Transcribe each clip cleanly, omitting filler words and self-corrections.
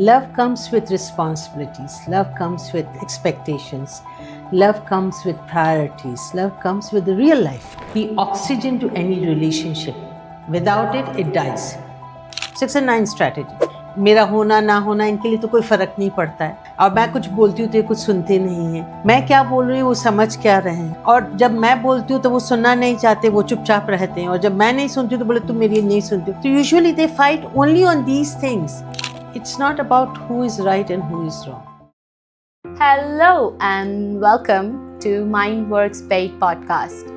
Love comes with responsibilities. Love comes with expectations. Love comes with priorities. Love comes with the real life. The oxygen to any relationship. Without it, it dies. 6 and 9 strategy. मेरा होना ना होना इनके लिए तो कोई फर्क नहीं पड़ता है, और मैं कुछ बोलती हूँ तो ये कुछ सुनते नहीं हैं। मैं क्या बोल रही हूँ वो समझ क्या रहे हैं, और जब मैं बोलती हूँ तो वो सुनना नहीं चाहते, वो चुपचाप रहते हैं, और जब मैं नहीं सुनती तो बोले तुम मेरी नहीं सुनती। तो usually they fight only on these things. It's not about who is right and who is wrong. Hello and welcome to Mind Works Paid podcast.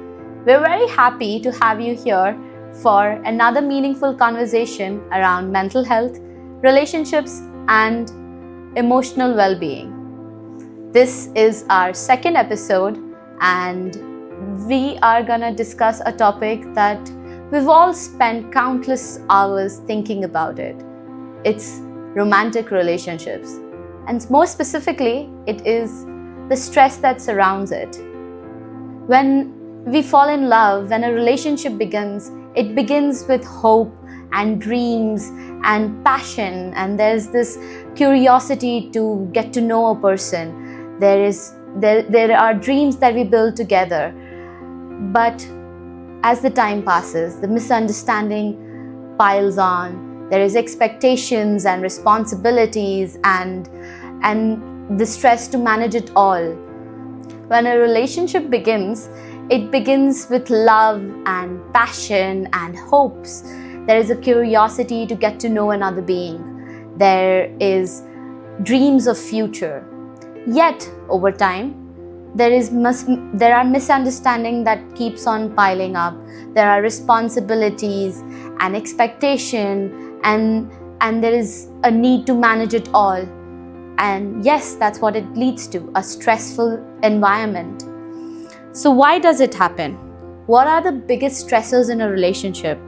We're very happy to have you here for another meaningful conversation around mental health, relationships, and emotional well-being. This is our second episode, and we are gonna discuss a topic that we've all spent countless hours thinking about it. It's romantic relationships, and more specifically, it is the stress that surrounds it. When we fall in love, when a relationship begins, it begins with hope and dreams and passion, and there's this curiosity to get to know a person. There are dreams that we build together, but as the time passes, the misunderstanding piles on. There is expectations and responsibilities and the stress to manage it all. When a relationship begins, it begins with love and passion and hopes. There is a curiosity to get to know another being. There is dreams of future. Yet, over time, there are misunderstandings that keeps on piling up. There are responsibilities and expectation, and there is a need to manage it all. And yes, that's what it leads to, a stressful environment. So why does it happen? What are the biggest stressors in a relationship?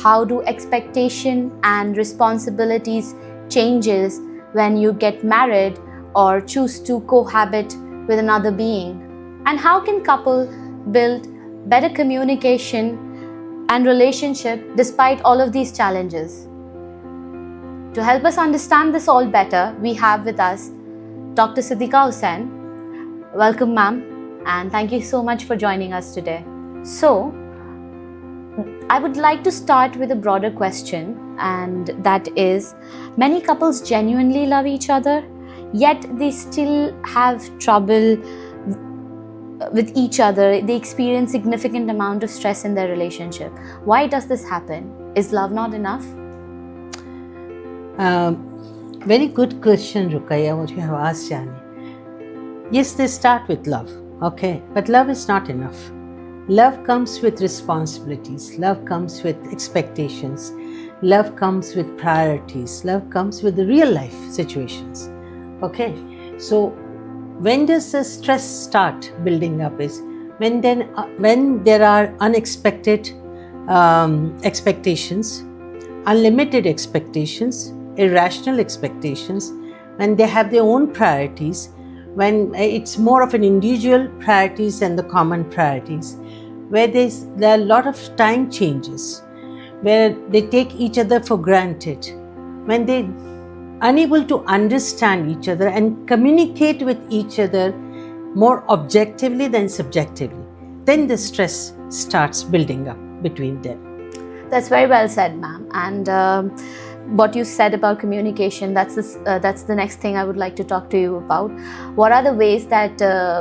How do expectation and responsibilities changes when you get married or choose to cohabit with another being? And how can couple build better communication and relationship despite all of these challenges? To help us understand this all better, we have with us Dr. Siddiqa Hussain. Welcome, ma'am, and thank you so much for joining us today. So, I would like to start with a broader question, and that is, many couples genuinely love each other, yet they still have trouble with each other. They experience significant amount of stress in their relationship. Why does this happen? Is love not enough? Very good question, Rukaya, what you have asked, Jani. Yes, they start with love, okay, but love is not enough. Love comes with responsibilities. Love comes with expectations. Love comes with priorities. Love comes with the real life situations, okay. So when does the stress start building up is when there are unexpected expectations, unlimited expectations, irrational expectations, when they have their own priorities, when it's more of an individual priorities than the common priorities, where there are a lot of time changes, where they take each other for granted, when they unable to understand each other and communicate with each other more objectively than subjectively, then the stress starts building up between them. That's very well said, ma'am. And what you said about communication, that's the next thing I would like to talk to you about. What are the ways that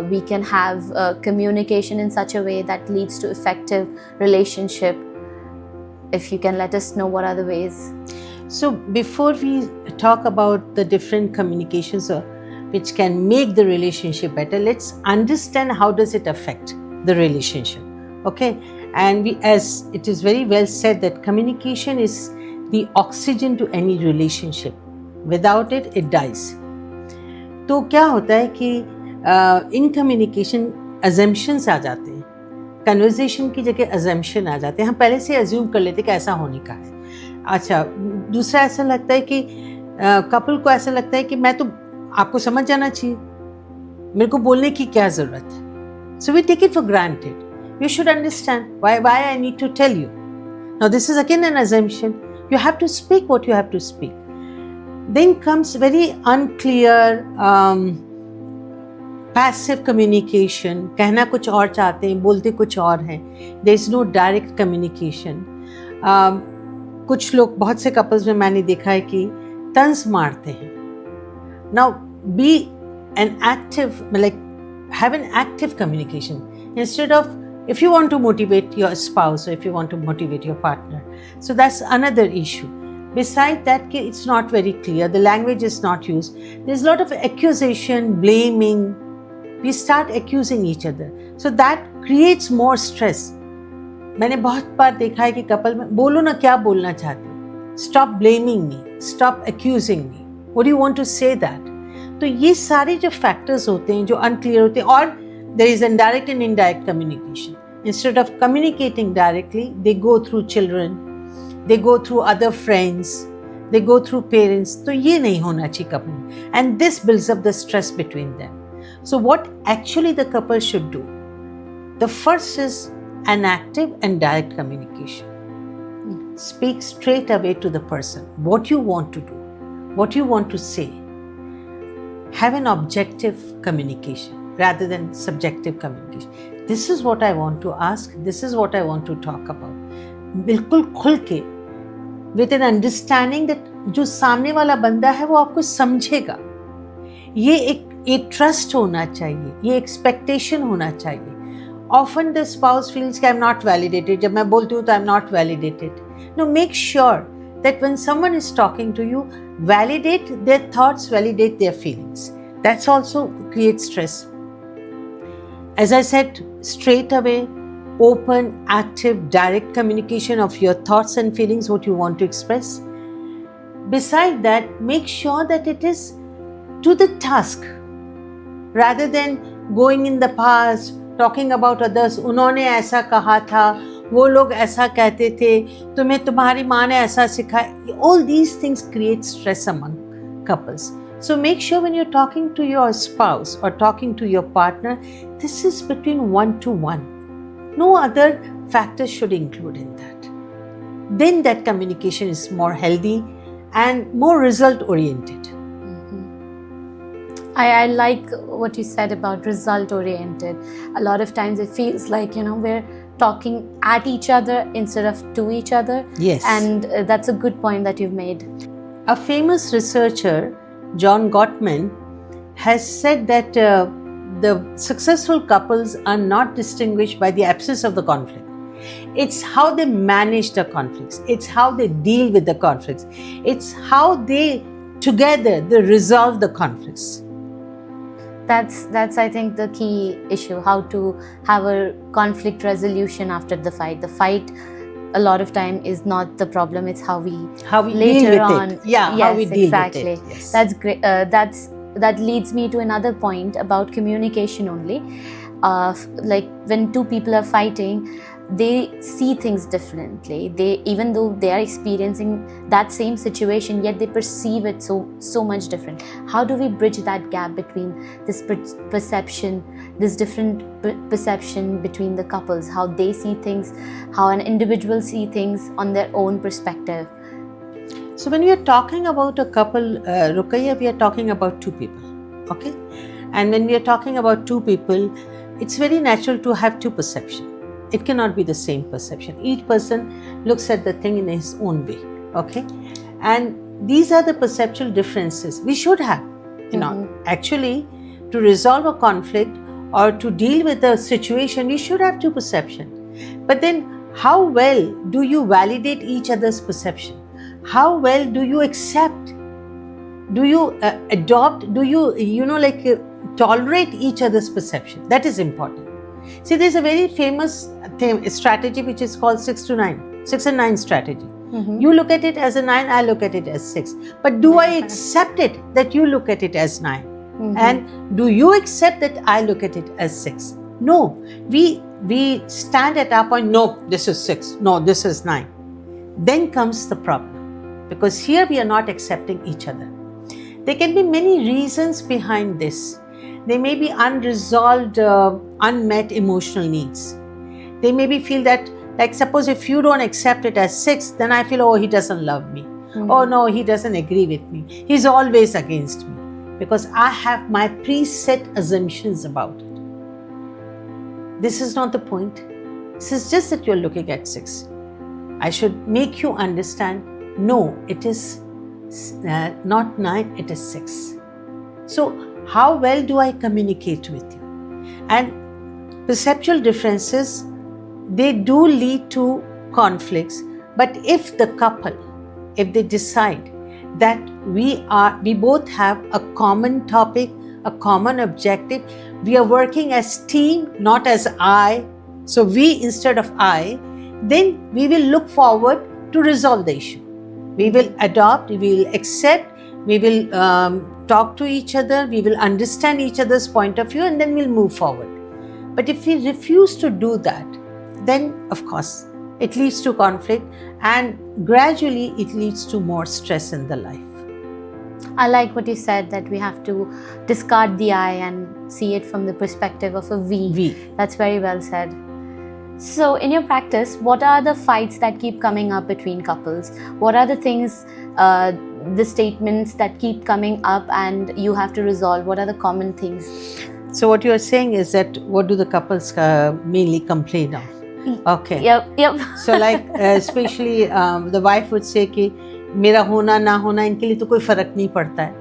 we can have communication in such a way that leads to effective relationship? If you can let us know what are the ways. So before we talk about the different communications which can make the relationship better, let's understand how does it affect the relationship, okay? And as it is very well said that communication is the oxygen to any relationship. Without it, it dies. तो क्या होता है कि in communication assumptions आ जाते हैं, conversation की जगह assumption आ जाते हैं, हम पहले से assume कर लेते हैं कि ऐसा होने का है. अच्छा, दूसरा ऐसा लगता है कि कपल को ऐसा लगता है कि मैं तो आपको समझ जाना चाहिए, मेरे को बोलने की क्या ज़रूरत है. So we take it for granted. You should understand why I need to tell you. Now this is again an assumption. You have to speak what you have to speak. Then comes very unclear passive communication. कहना कुछ और चाहते हैं, बोलते कुछ और हैं. There is no direct communication. कुछ लोग, बहुत से कपल्स में मैंने देखा है कि तंज मारते हैं. Now be an active, like have an active communication instead of, if you want to motivate your spouse or if you want to motivate your partner. So that's another issue. Besides that, it's not very clear. The language is not used. There's a lot of accusation, blaming. We start accusing each other. So that creates more stress. मैंने बहुत बार देखा है कि couple में, बोलो ना क्या बोलना चाहते हो. Stop blaming me. Stop accusing me. What do you want to say that? तो ये सारे जो factors होते हैं जो unclear होते हैं, और there is indirect and indirect communication. Instead of communicating directly, they go through children, they go through other friends, they go through parents. तो ये नहीं होना चाहिए couple में. And this builds up the stress between them. So what actually the couple should do? The first is an active and direct communication. Speak straight away to the person what you want to do, what you want to say. Have an objective communication rather than subjective communication. This is what I want to ask, this is what I want to talk about. बिल्कुल खुल के, with an understanding that जो सामने वाला बंदा है वो आपको समझेगा. ये एक ट्रस्ट होना चाहिए, ये एक्सपेक्टेशन होना चाहिए. Often the spouse feels कि I'm not validated. जब मैं बोलती हूँ तो I'm not validated. No, make sure that when someone is talking to you, validate their thoughts, validate their feelings. That's also creates stress. As I said, straight away, open, active, direct communication of your thoughts and feelings, what you want to express. Beside that, make sure that it is to the task rather than going in the past, talking about others. उन्होंने ऐसा कहा था, वो लोग ऐसा कहते थे, तुम्हें तुम्हारी माँ ने ऐसा सिखाया. All these things create stress among couples. So make sure when you're talking to your spouse or talking to your partner, this is between one to one. No other factors should include in that. Then that communication is more healthy and more result oriented. I like what you said about result oriented. A lot of times it feels like, we're talking at each other instead of to each other. Yes. And that's a good point that you've made. A famous researcher, John Gottman, has said that the successful couples are not distinguished by the absence of the conflict. It's how they manage the conflicts. It's how they deal with the conflicts. It's how they resolve the conflicts. That's I think the key issue, how to have a conflict resolution after the fight. The fight a lot of time is not the problem, it's how we later deal with on it. Yeah, yes, how we deal exactly. with it. Yes. That's great. That leads me to another point about communication only. Like when two people are fighting, they see things differently. Even though they are experiencing that same situation, yet they perceive it so much different. How do we bridge that gap between this perception, this different perception between the couples, how they see things, how an individual see things on their own perspective? So when we are talking about a couple, Ruqayya, we are talking about two people, okay? And when we are talking about two people, it's very natural to have two perceptions. It cannot be the same perception. Each person looks at the thing in his own way, okay? And these are the perceptual differences we should have. Actually, to resolve a conflict or to deal with a situation, we should have two perceptions. But then, how well do you validate each other's perception? How well do you accept? Do you adopt? Do you, tolerate each other's perception? That is important. See, there's a very famous strategy which is called 6 and 9 strategy. You look at it as a 9, I look at it as 6. But do I accept it that you look at it as 9? And do you accept that I look at it as 6? No. We stand at our point, no, this is 6, no, this is 9. Then comes the problem. Because here we are not accepting each other. There can be many reasons behind this. There may be unresolved, unmet emotional needs. They maybe feel that, like suppose if you don't accept it as 6, then I feel, oh, he doesn't love me. Oh no, he doesn't agree with me. He's always against me. Because I have my preset assumptions about it. This is not the point. This is just that you're looking at 6. I should make you understand, no, it is not 9, it is 6. So how well do I communicate with you? And perceptual differences, they do lead to conflicts. But if the couple, if they decide that we both have a common topic, a common objective, we are working as team, not as I, so we instead of I, then we will look forward to resolve the issue. We will adopt, we will accept, we will talk to each other, we will understand each other's point of view, and then we'll move forward. But if we refuse to do that, then of course it leads to conflict, and gradually it leads to more stress in the life. I like what you said, that we have to discard the I and see it from the perspective of a we. That's very well said. So in your practice, what are the fights that keep coming up between couples? What are the things, the statements that keep coming up and you have to resolve? What are the common things? So what you are saying is that what do the couples mainly complain of? Okay. Yep. So like especially the wife would say कि मेरा होना ना होना इनके लिए तो कोई फर्क नहीं पड़ता है,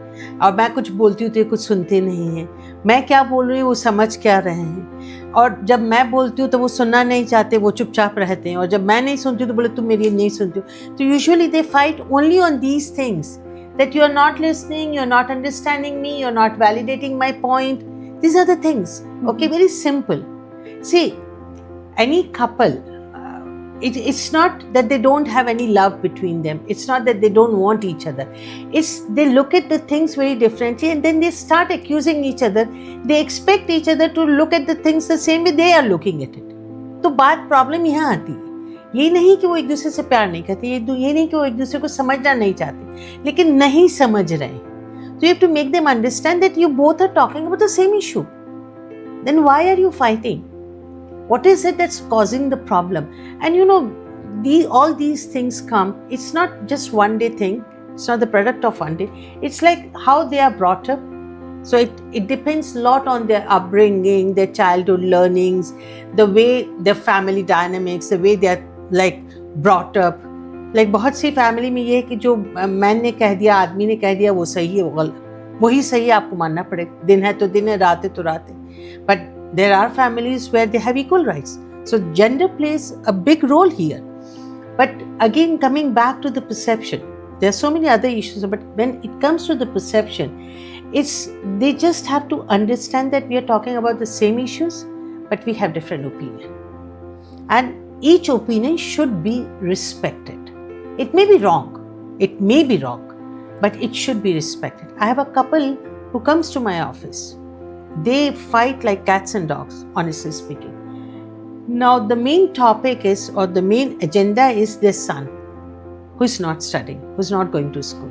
और मैं कुछ बोलती हूँ तो ये कुछ सुनते नहीं हैं, मैं क्या बोल रही हूँ वो समझ क्या रहे हैं, और जब मैं बोलती हूँ तो वो सुनना नहीं चाहते, वो चुपचाप रहते हैं, और जब मैं नहीं सुनती हूँ तो बोले तुम मेरी नहीं सुनती हो. तो usually they fight only on these things, that you are not listening, you are not understanding me, you are not validating my point. These are the things. Okay, very simple. See, any couple, it's not that they don't have any love between them. It's not that they don't want each other. It's they look at the things very differently, and then they start accusing each other. They expect each other to look at the things the same way they are looking at it. तो बात problem यहाँ आती है. ये नहीं कि वो एक दूसरे से प्यार नहीं करते, ये नहीं कि वो एक दूसरे को समझना नहीं चाहते, लेकिन नहीं समझ रहे. So you have to make them understand that you both are talking about the same issue. Then why are you fighting? What is it that's causing the problem? And you know, all these things come, it's not just one day thing, it's not the product of one day, it's like how they are brought up. So it depends a lot on their upbringing, their childhood learnings, the way their family dynamics, the way they are like brought up. Like बहुत सी family में ये है कि जो man ने कह दिया, आदमी ने कह दिया, वो सही है, वो गलत, वही सही है, आपको मानना पड़ेगा. दिन है तो दिन है, रात है तो रात है. But there are families where they have equal rights. So gender plays a big role here. But again, coming back to the perception, there are so many other issues, but when it comes to the perception, they just have to understand that we are talking about the same issues, but we have different opinion. And each opinion should be respected. It may be wrong, but it should be respected. I have a couple who comes to my office. They fight like cats and dogs, honestly speaking. Now the main topic is, or the main agenda is their son, who is not studying, who is not going to school.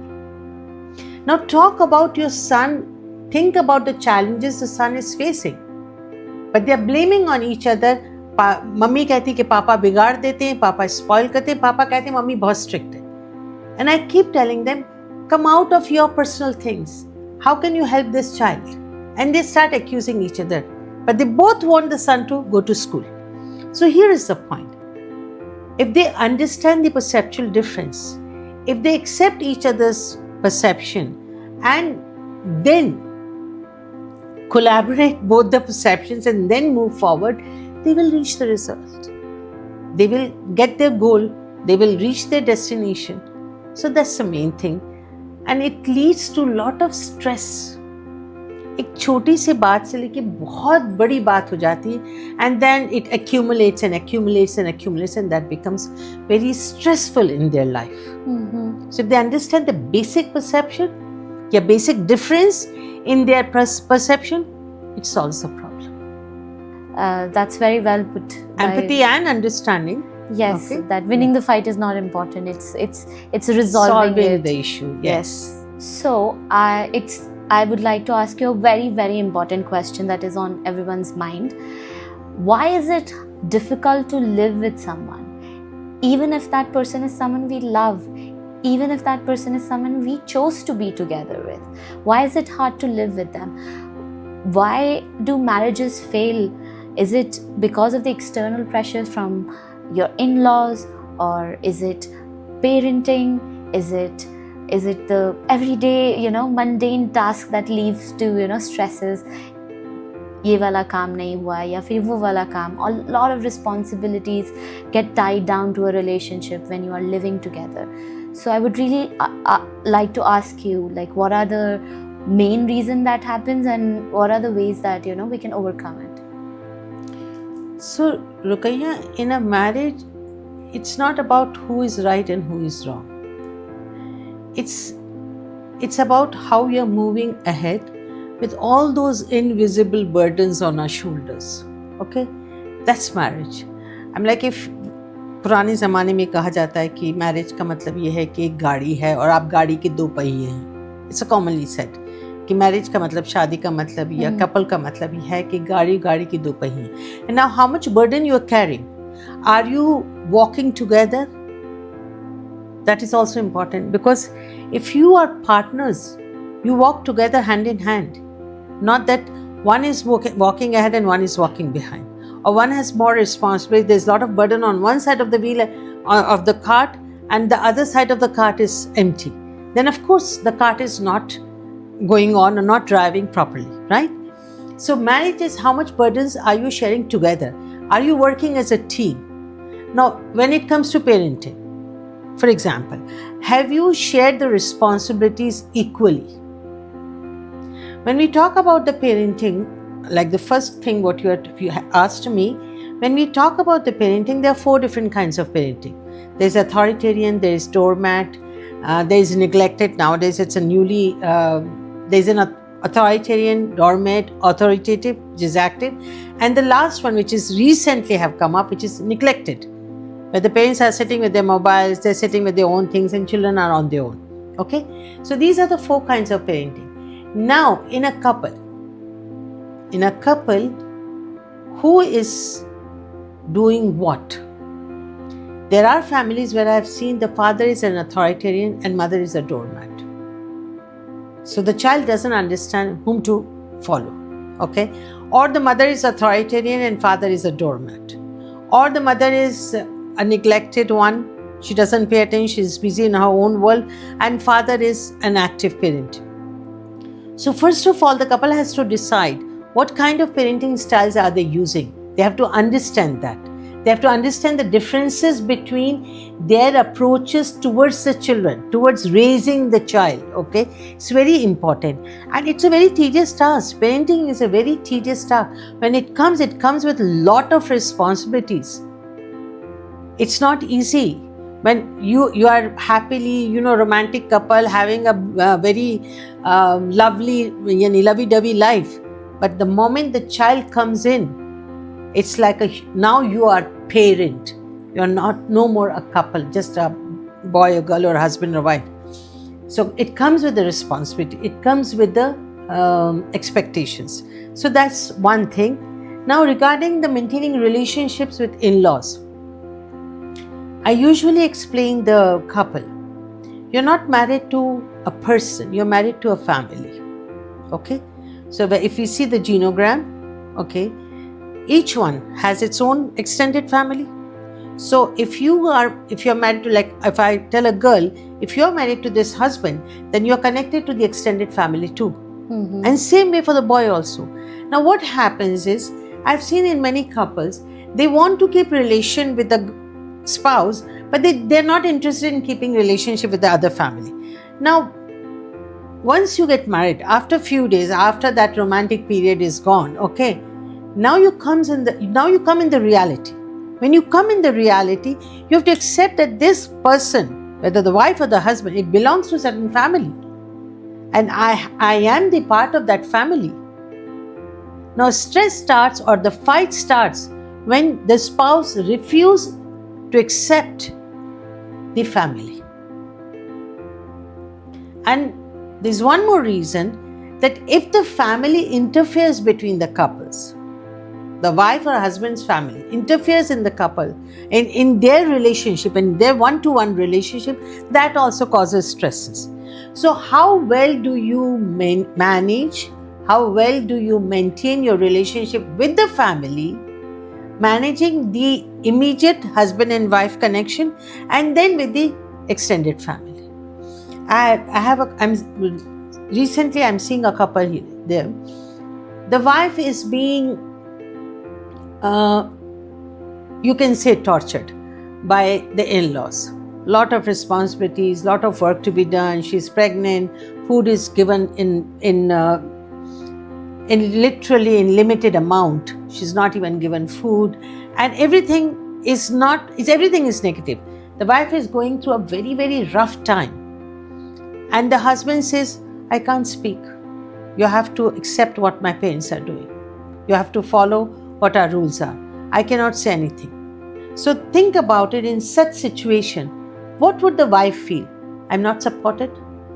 Now talk about your son, think about the challenges the son is facing. But they are blaming on each other. Mummy कहती कि पापा बिगाड़ देते हैं, पापा spoil करते हैं, पापा कहते हैं मम्मी बहुत स्ट्रिक्ट है. And I keep telling them, come out of your personal things. How can you help this child? And they start accusing each other. But they both want the son to go to school. So here is the point. If they understand the perceptual difference, if they accept each other's perception and then collaborate both the perceptions and then move forward, they will reach the result. They will get their goal. They will reach their destination. So that's the main thing. And it leads to a lot of stress. एक छोटी सी बात से लेके बहुत बड़ी बात हो जाती है, and then it accumulates and accumulates and accumulates, and that becomes very stressful in their life. So if they understand the basic perception, या basic difference in their perception, it solves the problem. That's very well put. Empathy and understanding. Yes, okay. That winning the fight is not important. It's resolving the issue. Yes. So I would like to ask you a very, very important question that is on everyone's mind. Why is it difficult to live with someone, even if that person is someone we love? even if that person is someone we chose to be together with? Why is it hard to live with them? Why do marriages fail? Is it because of the external pressures from your in-laws, or is it parenting? Is it the everyday, mundane task that leads to, stresses? ये वाला काम नहीं हुआ या फिर वो वाला काम. A lot of responsibilities get tied down to a relationship when you are living together. So I would really like to ask you, like, what are the main reason that happens, and what are the ways that we can overcome it? So, Rukaiya, in a marriage, it's not about who is right and who is wrong. It's about how we are moving ahead with all those invisible burdens on our shoulders. Okay, that's marriage. I'm like, if पुराने ज़माने में कहा जाता है कि marriage का मतलब ये है कि एक गाड़ी है और आप गाड़ी के दो पहिए हैं. इट्स अ कॉमनली सेड कि मैरिज का मतलब, शादी का मतलब या कपल का मतलब ये है कि गाड़ी के दो पहिए. And now how much burden you are carrying? Are you walking together? That is also important, because if you are partners, you walk together hand in hand. Not that one is walking ahead and one is walking behind, or one has more responsibility. There's a lot of burden on one side of the wheel of the cart, and the other side of the cart is empty. Then of course the cart is not going on or not driving properly, right? So marriage is how much burdens are you sharing together? Are you working as a team? Now, when it comes to parenting, for example, have you shared the responsibilities equally? When we talk about the parenting, like the first thing what you asked me, when we talk about the parenting, there are 4 different kinds of parenting. There's authoritarian, there is doormat, there is neglected. Nowadays it's there's an authoritarian, doormat, authoritative, which is active, and the last one, which is recently have come up, which is neglected, where the parents are sitting with their mobiles, they're sitting with their own things, and children are on their own. Okay, so these are the 4 kinds of parenting. Now, in a couple, who is doing what? There are families where I've seen the father is an authoritarian and mother is a doormat. So the child doesn't understand whom to follow. Okay, or the mother is authoritarian and father is a doormat, or the mother is a neglected one, she doesn't pay attention, she's busy in her own world, and father is an active parent. So first of all, the couple has to decide what kind of parenting styles are they using. They have to understand that. They have to understand the differences between their approaches towards the children, towards raising the child. Okay, it's very important, and it's a very tedious task. Parenting is a very tedious task. When it comes with a lot of responsibilities. It's not easy. When you are happily, romantic couple having a very lovely, lovey-dovey life, but the moment the child comes in, it's like now you are parent. You are no more a couple, just a boy or girl or husband or wife. So it comes with the responsibility. It comes with the expectations. So that's one thing. Now, regarding the maintaining relationships with in-laws, I usually explain the couple, you're not married to a person, you're married to a family. Okay, so if we see the genogram, okay, each one has its own extended family. So if you're married to, like, if I tell a girl, if you're married to this husband, then you're connected to the extended family too. Mm-hmm. And same way for the boy also. Now what happens is, I've seen in many couples, they want to keep relation with the spouse, but they're not interested in keeping relationship with the other family. Now, once you get married, after a few days, after that romantic period is gone, okay, now you come in the reality. When you come in the reality, you have to accept that this person, whether the wife or the husband, it belongs to a certain family, and I am the part of that family. Now stress starts, or the fight starts, when the spouse refuses to accept the family. And there's one more reason, that if the family interferes between the couples, the wife or husband's family interferes in the couple, in their relationship, in their one-to-one relationship, that also causes stresses. So how well do you manage, how well do you maintain your relationship with the family, managing the immediate husband and wife connection, and then with the extended family? Recently I'm seeing a couple here, there. The wife is being, you can say, tortured by the in-laws. Lot of responsibilities, lot of work to be done. She's pregnant. Food is given in literally in limited amount. She's not even given food, and everything is negative. The wife is going through a very, very rough time, and the husband says, "I can't speak. You have to accept what my parents are doing. You have to follow what our rules are. I cannot say anything." So think about it. In such situation, what would the wife feel? I'm not supported.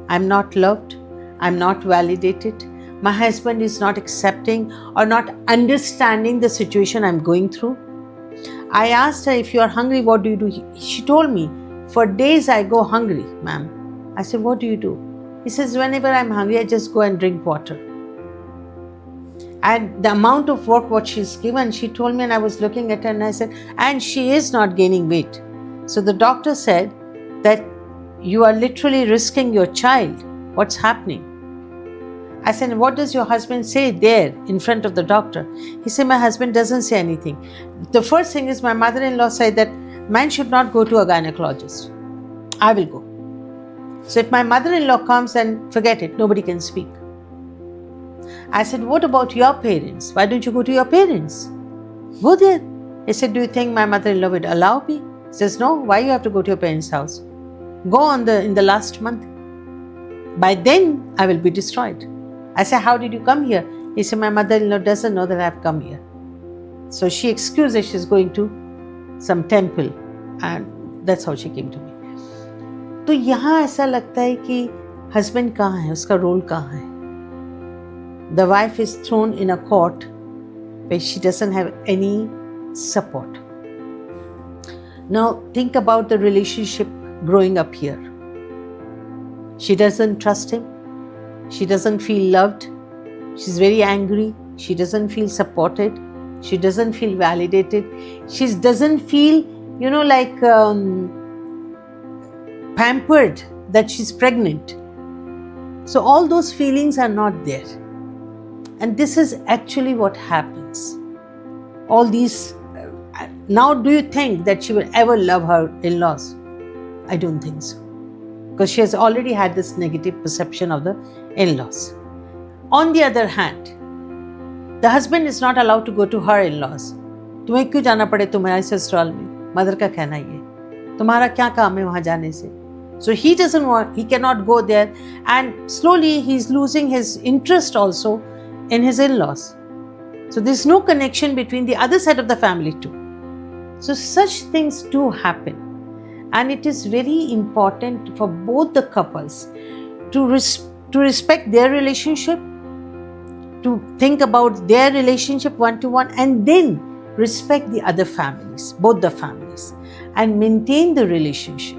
I'm not loved. I'm not validated. My husband is not accepting or not understanding the situation I'm going through. I asked her, "If you are hungry, what do you do?" She told me, "For days I go hungry, ma'am." I said, "What do you do?" He says, "Whenever I'm hungry, I just go and drink water." And the amount of work what she's given, she told me, and I was looking at her and I said, and she is not gaining weight. So the doctor said that you are literally risking your child. What's happening? I said, "What does your husband say there in front of the doctor?" He said, "My husband doesn't say anything. The first thing is my mother-in-law said that man should not go to a gynecologist. I will go. So if my mother-in-law comes, then forget it, nobody can speak." I said, "What about your parents? Why don't you go to your parents? Go there." He said, "Do you think my mother-in-law would allow me?" He says, "No, why you have to go to your parents' house? Go in the last month. By then, I will be destroyed." I said, "How did you come here?" He said, "My mother-in-law doesn't know that I have come here." So she excused that she's going to some temple, and that's how she came to me. तो यहाँ ऐसा लगता है कि husband कहाँ है, उसका role कहाँ है? The wife is thrown in a court where she doesn't have any support. Now think about the relationship growing up here. She doesn't trust him. She doesn't feel loved. She's very angry. She doesn't feel supported. She doesn't feel validated. She doesn't feel, like pampered that she's pregnant. So all those feelings are not there. And this is actually what happens. All these, now do you think that she will ever love her in-laws? I don't think so. Because she has already had this negative perception of the in-laws. On the other hand, the husband is not allowed to go to her in-laws. तुम्हें क्यों जाना पड़े तुम्हारे ससुराल में? Mother का कहना ये. तुम्हारा क्या काम है वहाँ जाने से? So he cannot go there, and slowly he's losing his interest also in his in-laws. So there's no connection between the other side of the family too. So such things do happen. And it is very important for both the couples to respect their relationship, to think about their relationship one-to-one, and then respect the other families, both the families, and maintain the relationship.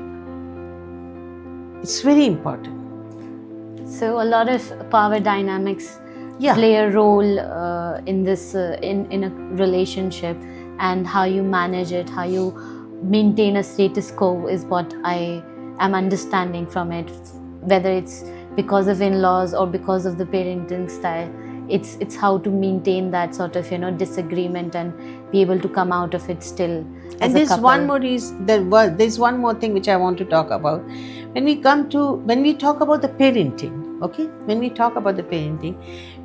It's very important. So a lot of power dynamics play a role in this in a relationship, and how you manage it, how you maintain a status quo is what I am understanding from it. Whether it's because of in-laws or because of the parenting style, it's how to maintain that sort of disagreement and be able to come out of it still. And there's one more there's one more thing which I want to talk about. When we talk about the parenting, okay? When we talk about the parenting,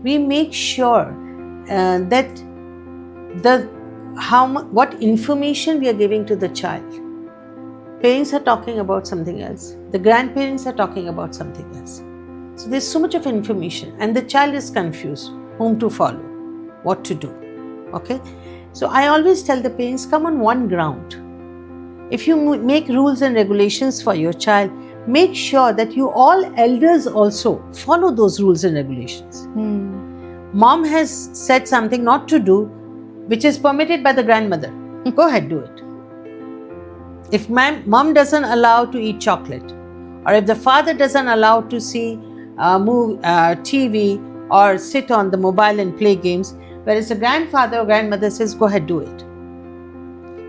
we make sure that what information we are giving to the child. Parents are talking about something else. The grandparents are talking about something else. So there's so much of information, and the child is confused whom to follow, what to do. Okay? So I always tell the parents, come on one ground. If you make rules and regulations for your child, make sure that you all elders also follow those rules and regulations. Mom has said something not to do, which is permitted by the grandmother. Go ahead, do it. If my mom doesn't allow to eat chocolate, or if the father doesn't allow to see TV or sit on the mobile and play games, whereas the grandfather or grandmother says, go ahead, do it.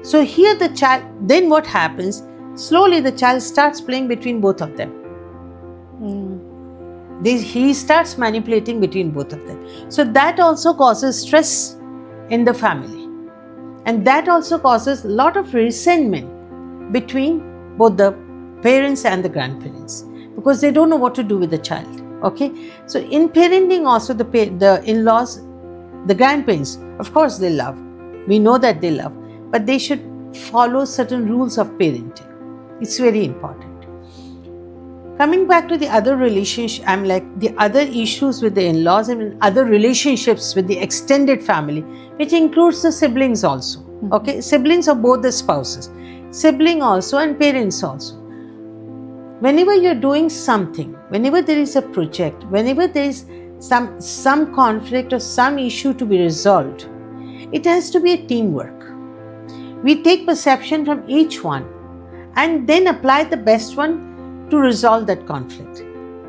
So here the child, then what happens? Slowly the child starts playing between both of them. He starts manipulating between both of them. So that also causes stress in the family. And that also causes a lot of resentment between both the parents and the grandparents, because they don't know what to do with the child. Okay, so in parenting also the in-laws, the grandparents, of course they love. We know that they love, but they should follow certain rules of parenting. It's very important. Coming back to the other relationship, the other issues with the in-laws and other relationships with the extended family, which includes the siblings also. Okay, siblings of both the spouses, sibling also and parents also. Whenever you're doing something, whenever there is a project, whenever there is some conflict or some issue to be resolved, it has to be a teamwork. We take perception from each one and then apply the best one to resolve that conflict.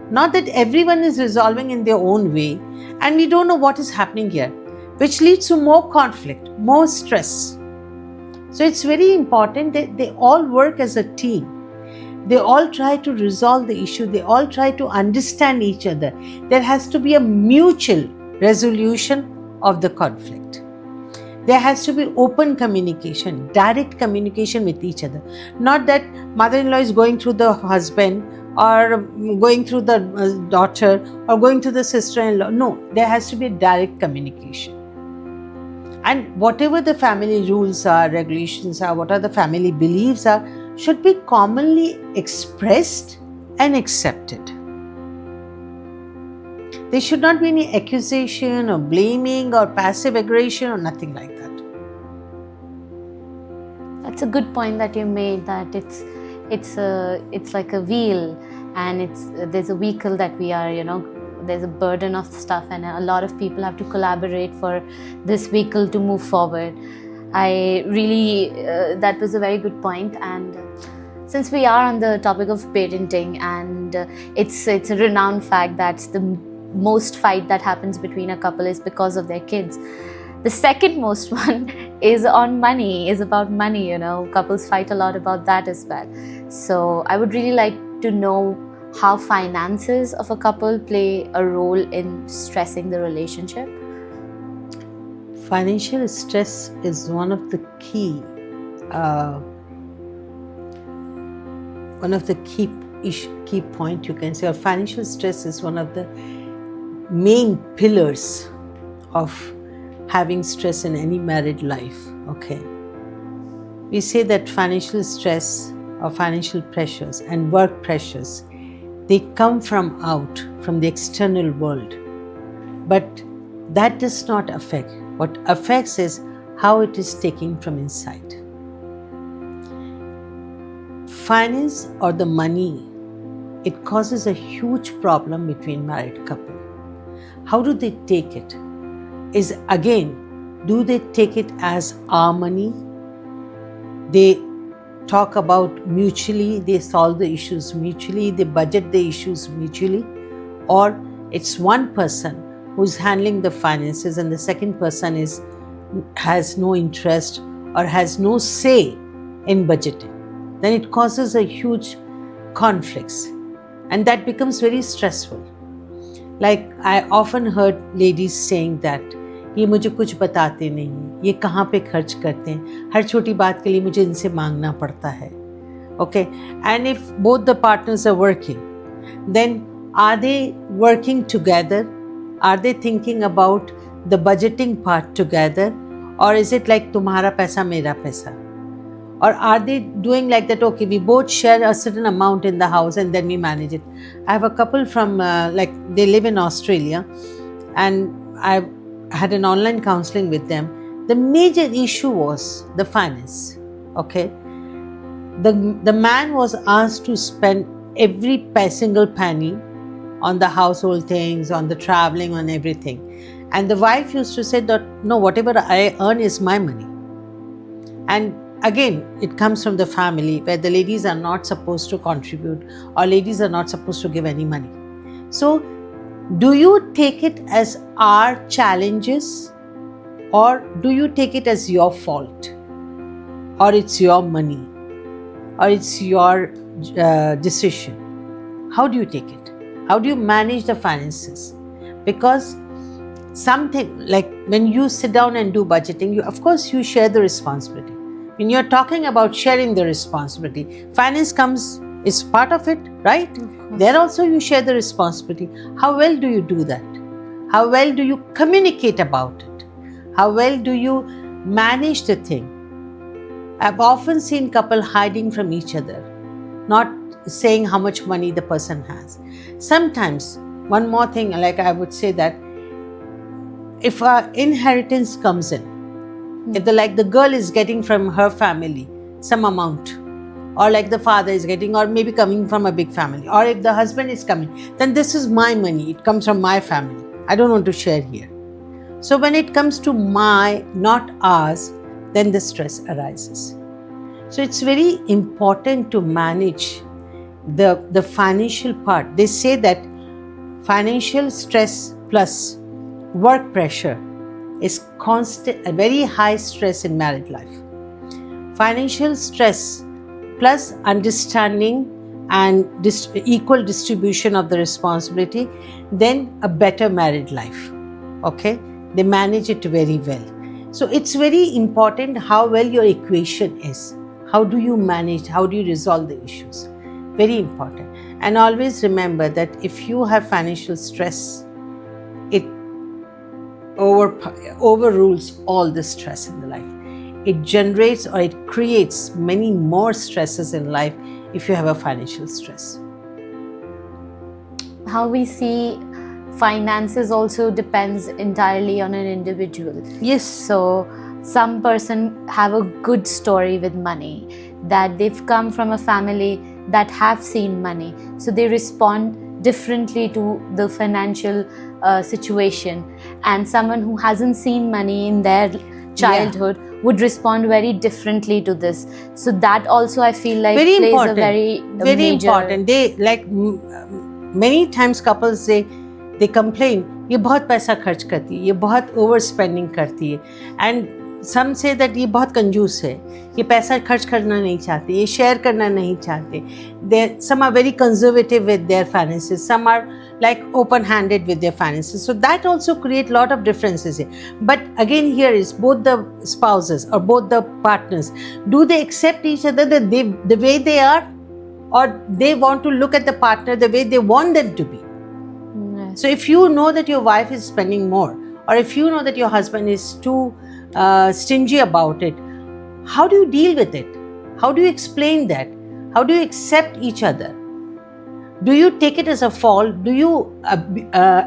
Not that everyone is resolving in their own way and we don't know what is happening here, which leads to more conflict, more stress. So it's very important that they all work as a team. They all try to resolve the issue. They all try to understand each other. There has to be a mutual resolution of the conflict. There has to be open communication, direct communication with each other. Not that mother-in-law is going through the husband or going through the daughter or going to the sister-in-law. No, there has to be direct communication. And whatever the family rules are, regulations are, what are the family beliefs are, should be commonly expressed and accepted. There should not be any accusation or blaming or passive aggression or nothing like that. That's a good point that you made, that it's like a wheel, and there's a vehicle that we are, there's a burden of stuff, and a lot of people have to collaborate for this vehicle to move forward. I really, that was a very good point. And since we are on the topic of parenting, and it's a renowned fact that the most fight that happens between a couple is because of their kids. The second most one is on money, is about money. Couples fight a lot about that as well. So I would really like to know how finances of a couple play a role in stressing the relationship. Financial stress is one of the key point you can say, or financial stress is one of the main pillars of having stress in any married life. Okay, we say that financial stress or financial pressures and work pressures, they come from the external world, but that does not affect. What affects is how it is taken from inside. Finance or the money, it causes a huge problem between married couple. How do they take it? Is again, do they take it as our money? They talk about mutually, they solve the issues mutually, they budget the issues mutually, or it's one person who's handling the finances and the second person has no interest or has no say in budgeting. Then it causes a huge conflicts, and that becomes very stressful. Like I often heard ladies saying that, ये मुझे कुछ बताते नहीं, ये कहाँ पे खर्च करते हैं, हर छोटी बात के लिए मुझे इनसे मांगना पड़ता है. Okay, and if both the partners are working, then are they working together? Are they thinking about the budgeting part together? Or is it like तुम्हारा पैसा मेरा पैसा? Or are they doing like that, okay, we both share a certain amount in the house and then we manage it? I have a couple from, they live in Australia, and I had an online counseling with them. The major issue was the finance, okay? The man was asked to spend every single penny on the household things, on the traveling, on everything. And the wife used to say that, no, whatever I earn is my money. And again, it comes from the family where the ladies are not supposed to contribute, or ladies are not supposed to give any money. So, do you take it as our challenges, or do you take it as your fault, or it's your money, or it's your decision? How do you take it? How do you manage the finances? Because something like when you sit down and do budgeting, of course you share the responsibility. When you're talking about sharing the responsibility, finance is part of it, right? There also you share the responsibility. How well do you do that? How well do you communicate about it? How well do you manage the thing? I've often seen couple hiding from each other, not saying how much money the person has. Sometimes, one more thing, like I would say that if inheritance comes in, if the girl is getting from her family some amount, or like the father is getting, or maybe coming from a big family, or if the husband is coming, then this is my money, it comes from my family, I don't want to share here. So when it comes to my, not ours, then the stress arises. So it's very important to manage the financial part. They say that financial stress plus work pressure is constant, a very high stress in married life. Financial stress plus understanding and equal distribution of the responsibility, then a better married life. Okay, they manage it very well. So it's very important how well your equation is. How do you manage? How do you resolve the issues? Very important. And always remember that if you have financial stress, it overrules all the stress in the life. It generates or it creates many more stresses in life if you have a financial stress. How we see finances also depends entirely on an individual. Yes. So some person have a good story with money, that they've come from a family that have seen money, so they respond differently to the financial situation, and someone who hasn't seen money in their childhood would respond very differently to this. So that also I feel like very plays important. a very major... important. They like many times couples they complain, ये बहुत पैसा खर्च करती है, ये बहुत over spending करती है, एंड some say that ये बहुत कंजूस है, ये पैसा खर्च करना नहीं चाहते, ये शेयर करना नहीं चाहते. Some are very conservative with their finances, some are like open-handed with their finances. So that also create lot of differences here. But again, here is both the spouses or both the partners, do they accept each other the way they are, or they want to look at the partner the way they want them to be? So if you know that your wife is spending more, or if you know that your husband is too stingy about it, how do you deal with it? How do you explain that? How do you accept each other? Do you take it as a fault? Do you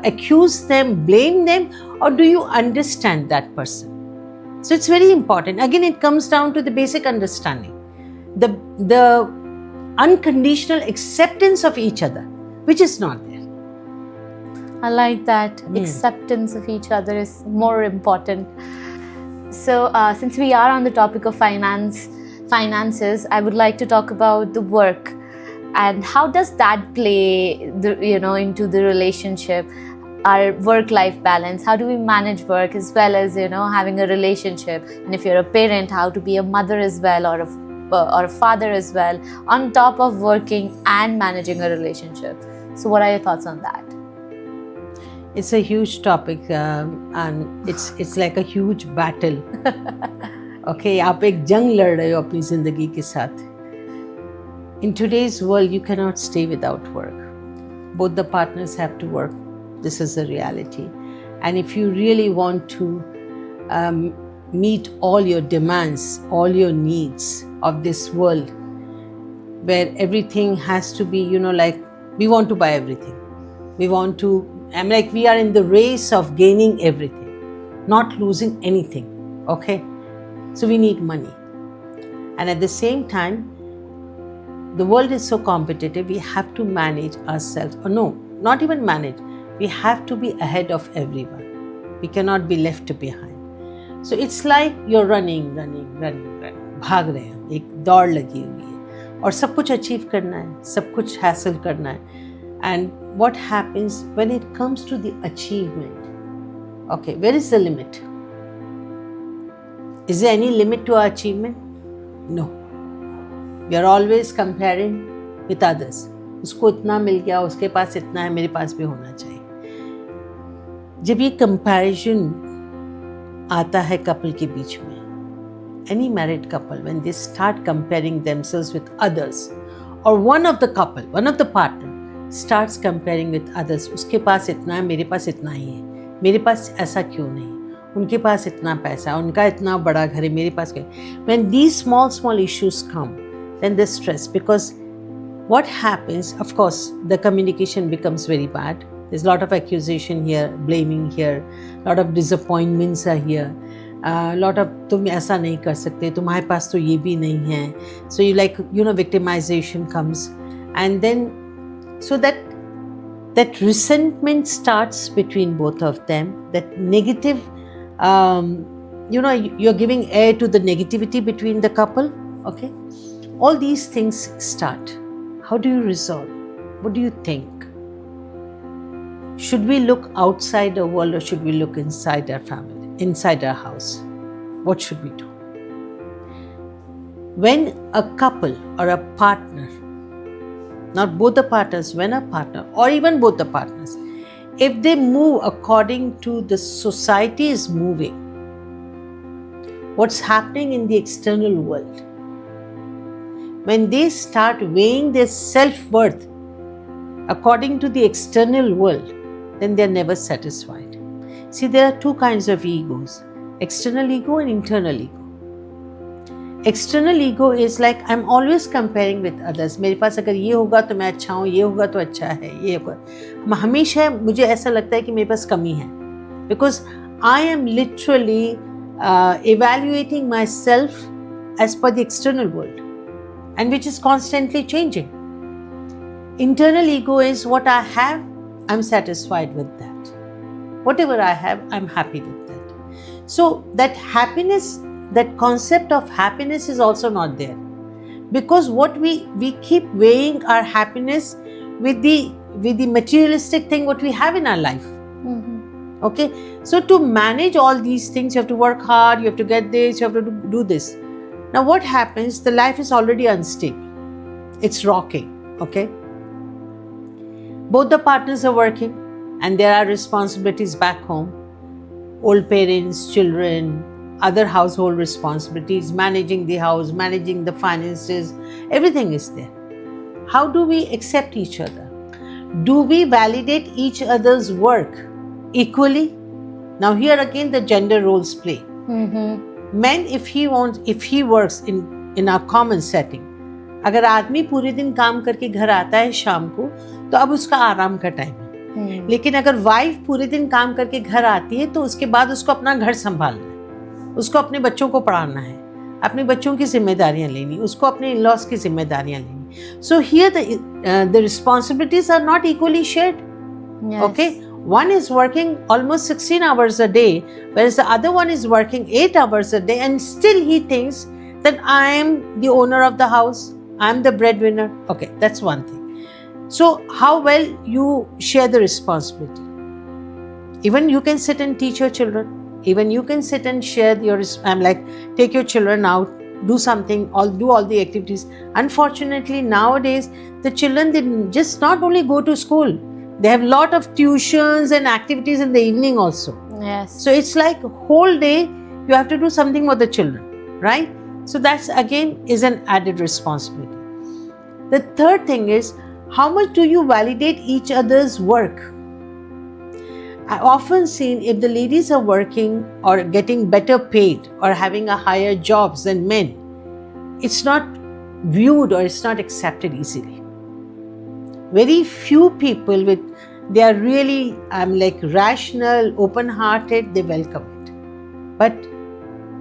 accuse them, blame them, or do you understand that person? So it's very important. Again, it comes down to the basic understanding, the unconditional acceptance of each other, which is not there. I like that. Acceptance of each other is more important. So since we are on the topic of finances, I would like to talk about the work, and how does that play into the relationship, our work-life balance. How do we manage work as well as having a relationship, and if you're a parent, how to be a mother as well, or a father as well, on top of working and managing a relationship. So what are your thoughts on that? It's a huge topic, and it's like a huge battle. Okay, आप एक जंग लड़ रहे हो अपनी जिंदगी के साथ. In today's world, you cannot stay without work. Both the partners have to work. This is a reality. And if you really want to meet all your demands, all your needs of this world, where everything has to be, like we want to buy everything. We want to, we are in the race of gaining everything, not losing anything. Okay? So we need money. And at the same time, the world is so competitive, we have to manage ourselves. Or no, not even manage. We have to be ahead of everyone. We cannot be left behind. So it's like you're running. भाग रहे हैं, एक दौड़ लगी हुई है और सब कुछ अचीव करना है, सब कुछ हासिल करना है. And what happens when it comes to the achievement? Okay, where is the limit? Is there any limit to our achievement? No. We are always comparing with others. उसको इतना मिल गया, उसके पास इतना है, मेरे पास भी होना चाहिए. जब ये कंपैरिजन आता है कपल के बीच में, any married couple, when they start comparing themselves with others, or one of the partner starts comparing with others, उसके पास इतना है, मेरे पास इतना ही है, मेरे पास ऐसा क्यों नहीं, उनके पास इतना पैसा, उनका इतना बड़ा घर है, मेरे पास क्या. When these small issues come, then there's stress, because what happens, of course, the communication becomes very bad. There's a lot of accusation here, blaming here, a lot of disappointments are here, lot of तुम ऐसा नहीं कर सकते, तुम्हारे पास तो ये भी नहीं है. So you like, victimization comes, and then so that resentment starts between both of them. That negative, you're giving air to the negativity between the couple. Okay, all these things start. How do you resolve? What do you think? Should we look outside our world, or should we look inside our family, inside our house? What should we do? When a couple or a partner, not both the partners, when a partner or even both the partners, if they move according to the society is moving, what's happening in the external world, when they start weighing their self-worth according to the external world, then they're never satisfied. See, there are two kinds of egos, external ego and internal ego. External ego is like I'm always comparing with others. मेरे पास अगर ये होगा तो मैं अच्छा हूँ, ये होगा तो अच्छा है, ये होगा. हमेशा मुझे ऐसा लगता है कि मेरे पास कमी है, because I am literally evaluating myself as per the external world, and which is constantly changing. Internal ego is what I have, I'm satisfied with that. Whatever I have, I'm happy with that. So that happiness, that concept of happiness is also not there, because what we keep weighing our happiness with the materialistic thing what we have in our life. Mm-hmm. Okay, so to manage all these things, you have to work hard, you have to get this, you have to do this. Now what happens, the life is already unstable, it's rocking. Okay, both the partners are working and there are responsibilities back home, old parents, children, other household responsibilities, managing the house, managing the finances, everything is there. How do we accept each other? Do we validate each other's work equally? Now here again the gender roles play. Mm-hmm. Men, if he works in a common setting, अगर आदमी पूरे दिन काम करके घर आता है शाम को, तो अब उसका आराम का टाइम है. लेकिन अगर वाइफ पूरे दिन काम करके घर आती है तो उसके बाद उसको अपना घर संभालना है, उसको अपने बच्चों को पढ़ाना है, अपने बच्चों की जिम्मेदारियां लेनी, उसको अपने इन-लॉज की जिम्मेदारियां लेनी. So here the responsibilities are not equally shared. Yes. Okay, one is working almost 16 hours a day, whereas the other one is working 8 hours a day, and still he thinks that I am the owner of the house, I am the breadwinner. Okay, that's one thing. So how well you share the responsibility. Even you can sit and teach your children. Even you can sit and share your, take your children out, do something, do all the activities. Unfortunately, nowadays, the children, they just not only go to school, they have a lot of tuitions and activities in the evening also. Yes. So it's like whole day, you have to do something for the children, right? So that's again is an added responsibility. The third thing is, how much do you validate each other's work? I've often seen if the ladies are working or getting better paid or having a higher jobs than men, it's not viewed or it's not accepted easily. Very few people they are really rational, open-hearted, they welcome it. But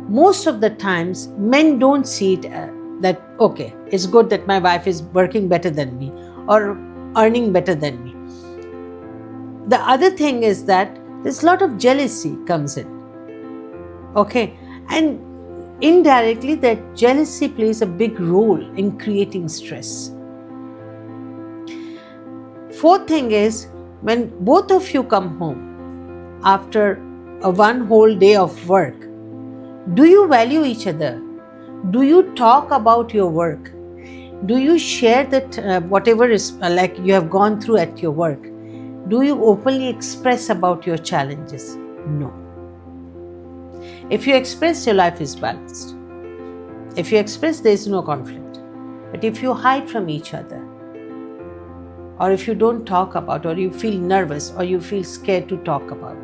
most of the times, men don't see it that, okay, it's good that my wife is working better than me or earning better than me. The other thing is that there's a lot of jealousy comes in. Okay, and indirectly that jealousy plays a big role in creating stress. Fourth thing is, when both of you come home after a one whole day of work, do you value each other? Do you talk about your work? Do you share that whatever is like you have gone through at your work? Do you openly express about your challenges? No. If you express, your life is balanced. If you express, there is no conflict. But if you hide from each other, or if you don't talk about, or you feel nervous, or you feel scared to talk about,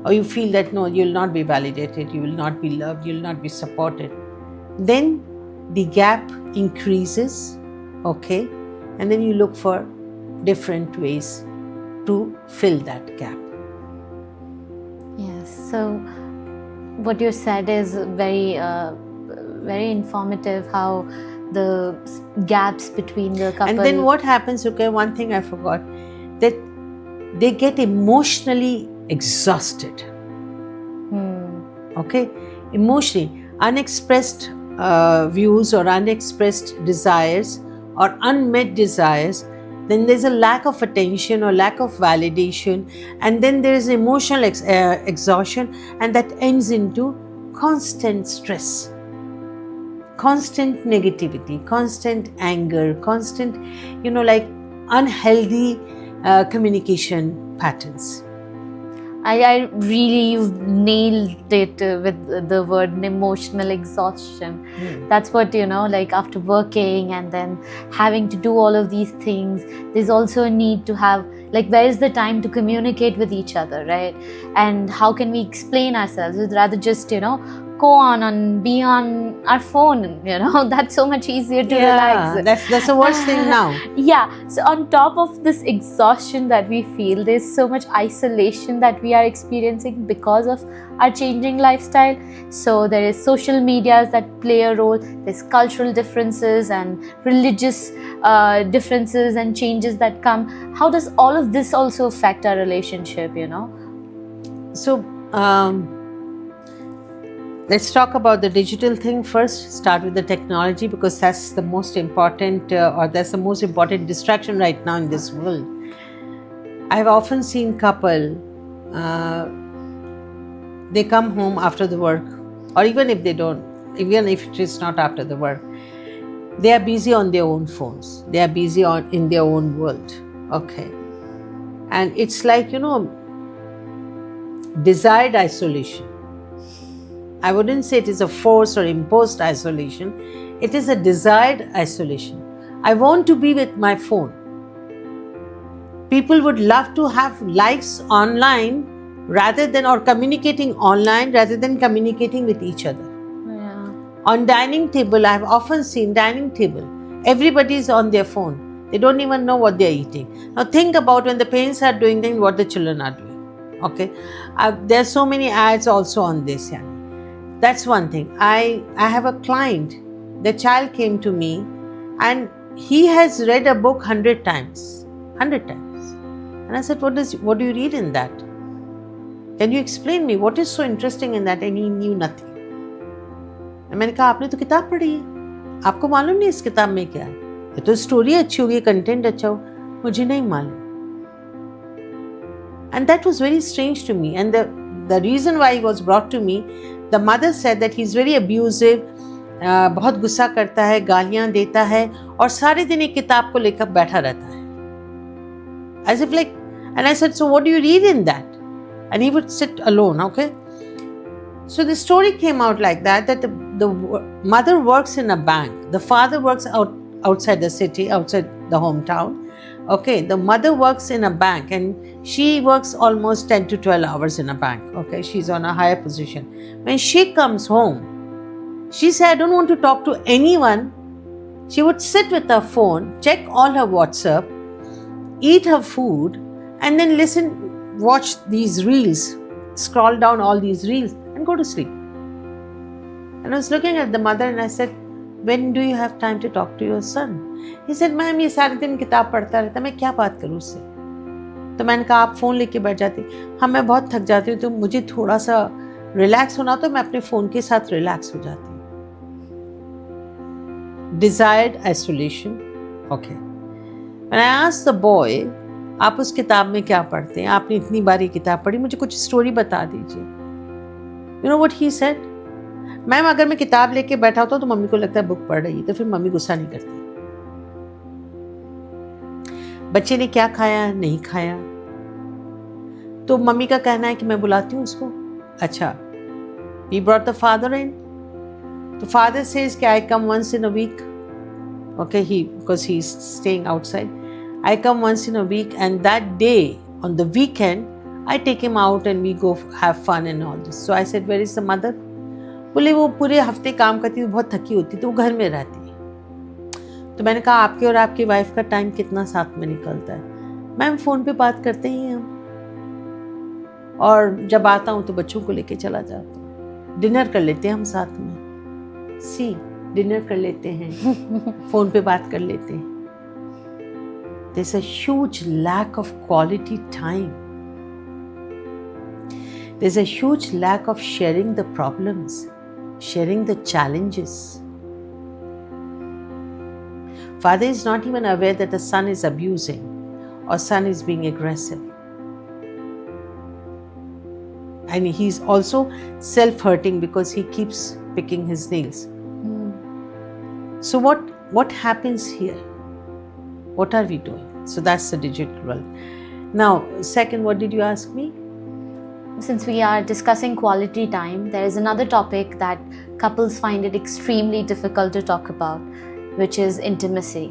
or you feel that no, you'll not be validated, you will not be loved, you'll not be supported, then the gap increases, okay? And then you look for different ways to fill that gap. Yes, so what you said is very informative, how the gaps between the couple. And then what happens, okay, one thing I forgot, that they get emotionally exhausted. Okay, emotionally, unexpressed views or unexpressed desires or unmet desires, then there's a lack of attention or lack of validation, and then there is emotional exhaustion, and that ends into constant stress, constant negativity, constant anger, constant, like unhealthy communication patterns. I really, you've nailed it with the word emotional exhaustion. That's what, like after working and then having to do all of these things, there's also a need to have, like, where is the time to communicate with each other, right? And how can we explain ourselves? We'd rather just, go on and be on our phone, that's so much easier to relax. That's the worst thing now. Yeah, so on top of this exhaustion that we feel, there's so much isolation that we are experiencing because of our changing lifestyle. So there is social medias that play a role, there's cultural differences and religious differences and changes that come. How does all of this also affect our relationship, So let's talk about the digital thing first. Start with the technology, because that's the most important that's the most important distraction right now in this world. I've often seen couple, they come home after the work, or even if they don't, even if it is not after the work, they are busy on their own phones. They are busy in their own world. Okay. And it's like, desired isolation. I wouldn't say it is a forced or imposed isolation. It is a desired isolation. I want to be with my phone. People would love to have likes online or communicating online rather than communicating with each other. Yeah. On dining table, I have often seen dining table, everybody is on their phone. They don't even know what they are eating. Now think about when the parents are doing things, what the children are doing. Okay, there are so many ads also on this. Yeah. That's one thing. I have a client, the child came to me and he has read a book 100 times. 100 times. And I said, what do you read in that? Can you explain me what is so interesting in that? And he knew nothing. And मैंने कहा आपने तो किताब पढ़ी है, आपको मालूम नहीं इस किताब में क्या है? ये तो स्टोरी अच्छी होगी, कंटेंट अच्छा हो, मुझे नहीं मालूम. And that was very strange to me. And the reason why he was brought to me, the mother said that he's very abusive, बहुत गुस्सा करता है, गालियाँ देता है और सारे दिन एक किताब को लेकर बैठा रहता है. As if like, and I said, so what do you read in that? And he would sit alone, okay? So the story came out like that the mother works in a bank, the father works outside the city, outside the hometown. Okay, the mother works in a bank and she works almost 10 to 12 hours in a bank. Okay, she's on a higher position. When she comes home, she said, I don't want to talk to anyone. She would sit with her phone, check all her WhatsApp, eat her food, and then watch these reels, scroll down all these reels and go to sleep. And I was looking at the mother and I said, when do you have time to talk to your son? He said, ma'am, ये सारे दिन किताब पढ़ता रहता है, मैं क्या बात करूँ उससे? तो मैंने कहा आप फ़ोन लेके बैठ जाती। हाँ मैं बहुत थक जाती हूँ तो मुझे थोड़ा सा रिलैक्स होना तो मैं अपने फ़ोन के साथ रिलैक्स हो जाती हूँ। Desired isolation, okay. When I asked the boy आप उस किताब में क्या पढ़ते हैं, आपने इतनी बार ये किताब पढ़ी, मुझे कुछ स्टोरी बता दीजिए। You know what he said, ma'am अगर मैं किताब लेके बैठा होता तो मम्मी को लगता है बुक पढ़ रही है, तो फिर मम्मी गुस्सा नहीं करती। बच्चे ने क्या खाया नहीं खाया, तो मम्मी का कहना है कि मैं बुलाती हूँ उसको। अच्छा, we brought the father in, तो फादर सेज कि I come once in a week, okay, he because he is staying outside, I come once in a week and that day on the weekend I take him out and we go have fun and all this. So I said, where is the mother? बोले वो पूरे हफ्ते काम करती है, बहुत थकी होती तो वो घर में रहती है। तो मैंने कहा आपके और आपकी वाइफ का टाइम कितना साथ में निकलता है? मैम फ़ोन पे बात करते ही हैं हम, और जब आता हूँ तो बच्चों को लेके चला जाता हूँ, डिनर कर लेते हैं हम साथ में। सी डिनर कर लेते हैं, फ़ोन पे बात कर लेते हैं। There's a huge lack of quality time. There's a huge lack of sharing the problems, sharing the challenges. Father is not even aware that the son is abusing or son is being aggressive. And he's also self-hurting because he keeps picking his nails. So what happens here? What are we doing? So that's the digital world. Now, second, what did you ask me? Since we are discussing quality time, there is another topic that couples find it extremely difficult to talk about, which is intimacy.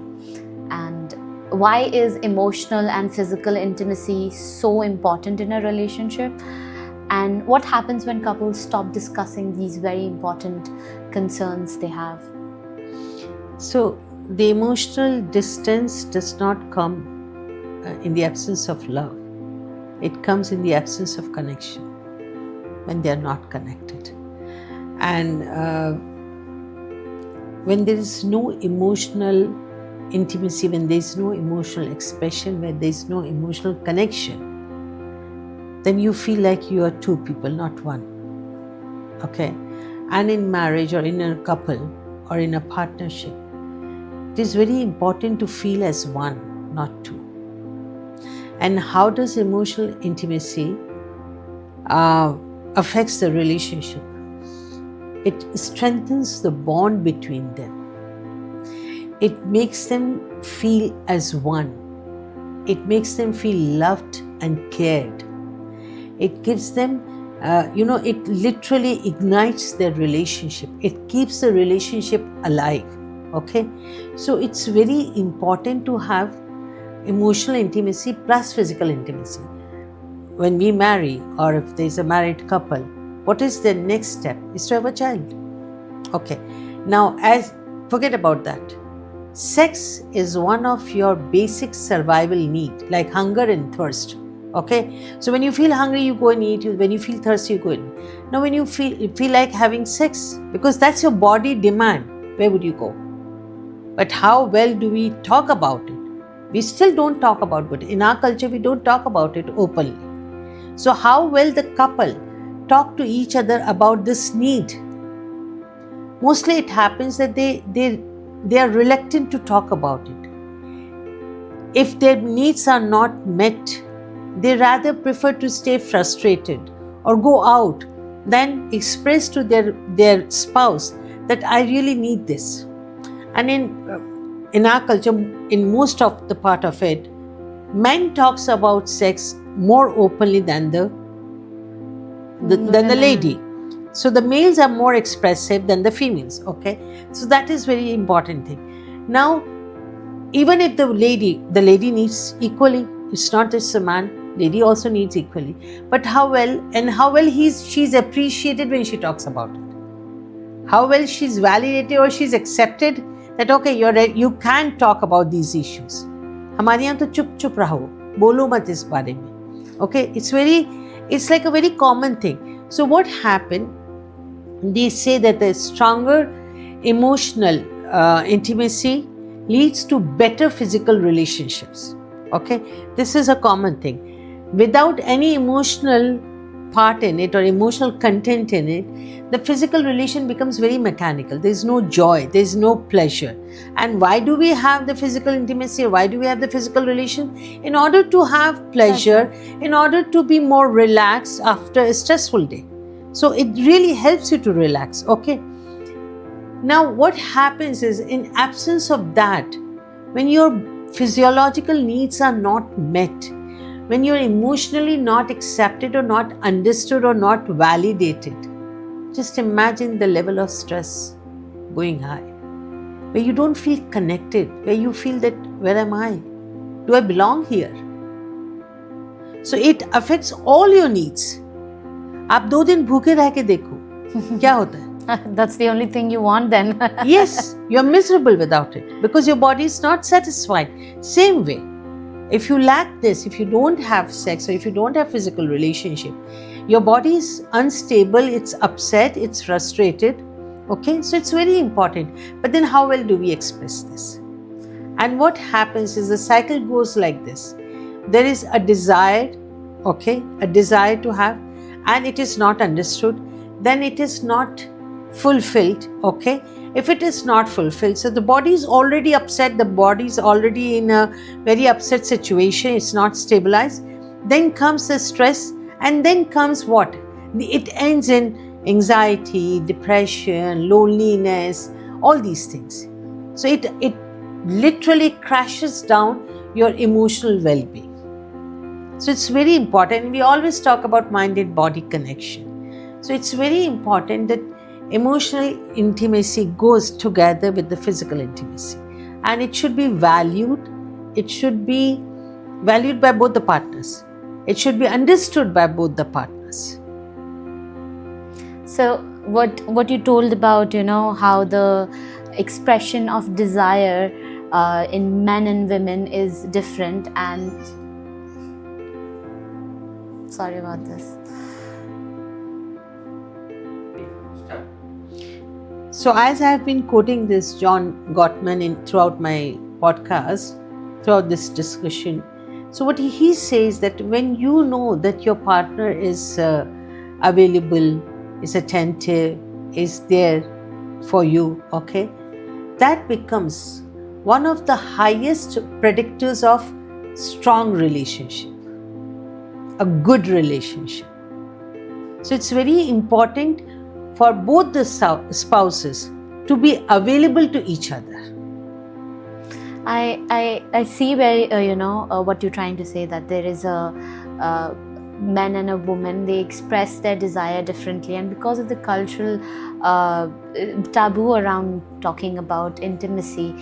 And why is emotional and physical intimacy so important in a relationship? And what happens when couples stop discussing these very important concerns they have? So, the emotional distance does not come in the absence of love. It comes in the absence of connection, when they are not connected. And when there is no emotional intimacy, when there is no emotional expression, when there is no emotional connection, then you feel like you are two people, not one. Okay? And in marriage or in a couple or in a partnership, it is very important to feel as one, not two. And how does emotional intimacy affects the relationship? It strengthens the bond between them. It makes them feel as one. It makes them feel loved and cared. It gives them, it literally ignites their relationship. It keeps the relationship alive. Okay? So it's very important to have emotional intimacy plus physical intimacy. When we marry, or if there's a married couple, what is the next step? Is to have a child. Okay. Now, forget about that. Sex is one of your basic survival need, like hunger and thirst. Okay. So when you feel hungry, you go and eat. When you feel thirsty, you go and eat. Now, when you feel like having sex, because that's your body demand, where would you go? But how well do we talk about it? We still don't talk about it. In our culture, we don't talk about it openly. So how will the couple talk to each other about this need? Mostly it happens that they are reluctant to talk about it. If their needs are not met, they rather prefer to stay frustrated or go out than express to their spouse that I really need this. And in our culture, in most of the part of it, men talks about sex more openly than the lady. So the males are more expressive than the females. Okay, so that is very important thing. Now, even if the lady needs equally, it's not just a man. Lady also needs equally. But how well she's appreciated when she talks about it. How well she's validated or she's accepted. That okay, you can talk about these issues. हमारे यहाँ तो चुप रहो, बोलो मत इस बारे में. Okay, it's like a very common thing. So what happened? They say that the stronger emotional intimacy leads to better physical relationships. Okay, this is a common thing. without any emotional part in it or emotional content in it, the physical relation becomes very mechanical. There's no joy, there's no pleasure. And why do we have the physical intimacy? Why do we have the physical relation? In order to have pleasure, in order to be more relaxed after a stressful day. So it really helps you to relax, okay? Now, what happens is, in absence of that, when your physiological needs are not met, when you're emotionally not accepted or not understood or not validated, just imagine the level of stress going high, where you don't feel connected, where you feel that, where am I? Do I belong here? So it affects all your needs. आप 2 दिन भूखे रह के देखो क्या होता है? That's the only thing you want then. Yes, you're miserable without it because your body is not satisfied. Same way, if you lack this, if you don't have sex or if you don't have physical relationship, your body is unstable, it's upset, it's frustrated. Okay, so it's very important. But then how well do we express this? And what happens is the cycle goes like this. There is a desire, okay, a desire to have, and it is not understood. Then it is not fulfilled, okay? If it is not fulfilled, so the body is already upset, the body is already in a very upset situation, it's not stabilized. Then comes the stress, and then comes what? It ends in anxiety, depression, loneliness, all these things. So it literally crashes down your emotional well-being. So it's very important. We always talk about mind and body connection. So it's very important that emotional intimacy goes together with the physical intimacy, and it should be valued. It should be valued by both the partners. It should be understood by both the partners. So what you told about, how the expression of desire in men and women is different, and sorry about this. So as I have been quoting this John Gottman throughout my podcast, throughout this discussion, so what he says that when you know that your partner is available, is attentive, is there for you, okay, that becomes one of the highest predictors of strong relationship, a good relationship. So it's very important for both the spouses to be available to each other. I see where what you're trying to say, that there is a man and a woman, they express their desire differently, and because of the cultural taboo around talking about intimacy,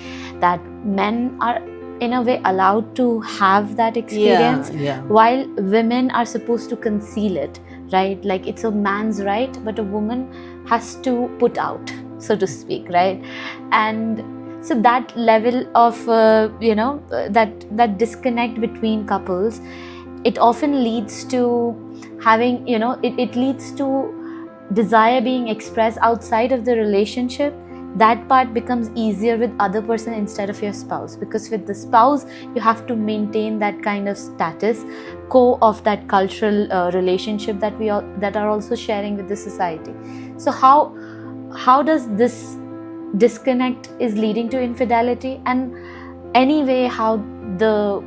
that men are in a way allowed to have that experience, while women are supposed to conceal it, right? Like it's a man's right, but a woman has to put out, so to speak, right? And so that level of that disconnect between couples, it often leads to having, it leads to desire being expressed outside of the relationship. That part becomes easier with other person instead of your spouse, because with the spouse you have to maintain that kind of status quo of that cultural relationship that that are also sharing with the society. So how does this disconnect is leading to infidelity, and anyway how the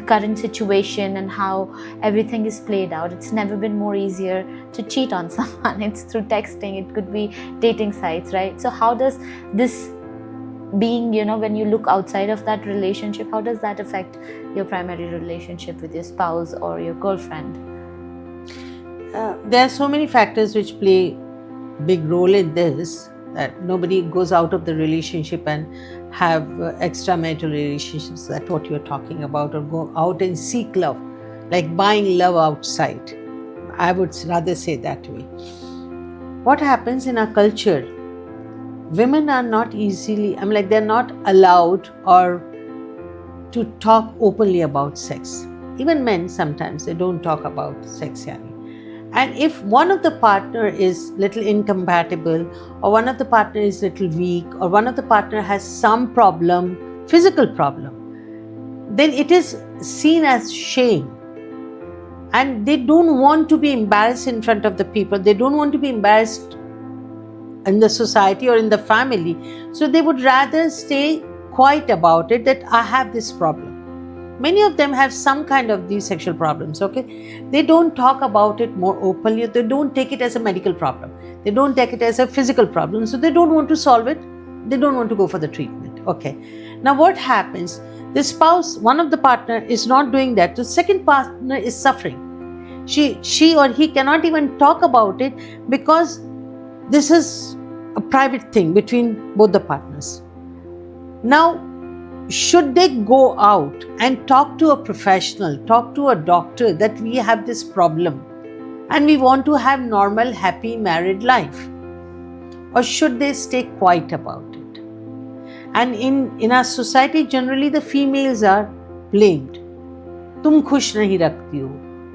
current situation and how everything is played out, it's never been more easier to cheat on someone. It's through texting, it could be dating sites, right? So how does this being, when you look outside of that relationship, how does that affect your primary relationship with your spouse or your girlfriend? There are so many factors which play big role in this, that nobody goes out of the relationship and have extramarital relationships, that's what you're talking about, or go out and seek love, like buying love outside. I would rather say that way. What happens in our culture, women are not easily, they're not allowed or to talk openly about sex. Even men sometimes, they don't talk about sex, And if one of the partner is little incompatible, or one of the partner is little weak, or one of the partner has some problem, physical problem, then it is seen as shame. and they don't want to be embarrassed in front of the people. They don't want to be embarrassed in the society or in the family. So they would rather stay quiet about it, that I have this problem. Many of them have some kind of these sexual problems, okay? They don't talk about it more openly. They don't take it as a medical problem. They don't take it as a physical problem. So they don't want to solve it. They don't want to go for the treatment, okay? Now what happens? The spouse, one of the partner is not doing that. The second partner is suffering. She or he cannot even talk about it because this is a private thing between both the partners. Now, should they go out and talk to a professional, talk to a doctor that we have this problem and we want to have normal, happy married life? Or should they stay quiet about it? And in our society, generally the females are blamed. तुम खुश नहीं रखती हो,